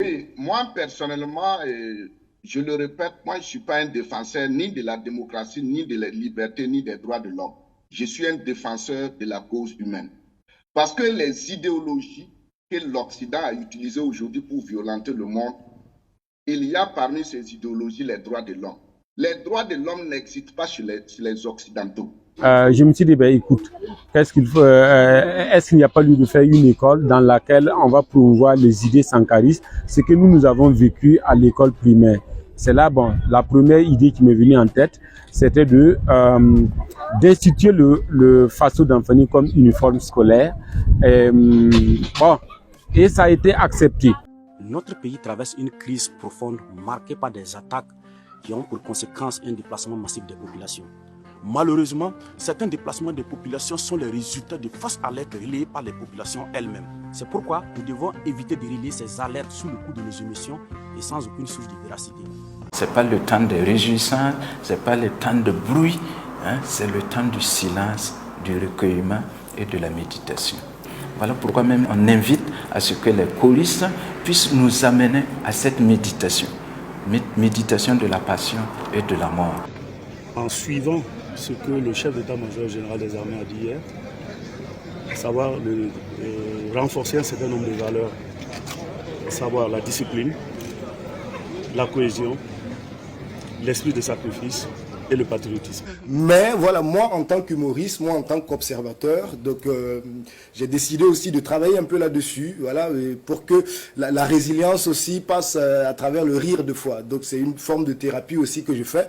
Oui, moi personnellement, je le répète, moi je ne suis pas un défenseur ni de la démocratie, ni de la liberté, ni des droits de l'homme. Je suis un défenseur de la cause humaine. Parce que les idéologies que l'Occident a utilisées aujourd'hui pour violenter le monde, il y a parmi ces idéologies les droits de l'homme. Les droits de l'homme n'existent pas chez les Occidentaux. Je me suis dit, ben, écoute, qu'est-ce qu'il faut, est-ce qu'il n'y a pas lieu de faire une école dans laquelle on va promouvoir les idées sankaristes, ce que nous avons vécu à l'école primaire. C'est là, bon, la première idée qui m'est venue en tête, c'était d'instituer le Faso d'Anfani comme uniforme scolaire. Bon, et ça a été accepté. Notre pays traverse une crise profonde marquée par des attaques qui ont pour conséquence un déplacement massif des populations. Malheureusement, certains déplacements des populations sont les résultats de fausses alertes relayées par les populations elles-mêmes. C'est pourquoi nous devons éviter de relayer ces alertes sous le coup de nos émissions et sans aucune source de véracité. Ce n'est pas le temps de réjouissance, ce n'est pas le temps de bruit, hein, c'est le temps du silence, du recueillement et de la méditation. Voilà pourquoi même on invite à ce que les choristes puissent nous amener à cette méditation. Méditation de la passion et de la mort. En suivant ce que le chef d'état-major général des armées a dit hier, à savoir renforcer un certain nombre de valeurs, à savoir la discipline, la cohésion, l'esprit de sacrifice et le patriotisme. Mais voilà, moi en tant qu'humoriste, moi en tant qu'observateur, donc j'ai décidé aussi de travailler un peu là-dessus, voilà, pour que la résilience aussi passe à travers le rire de foi. Donc c'est une forme de thérapie aussi que je fais.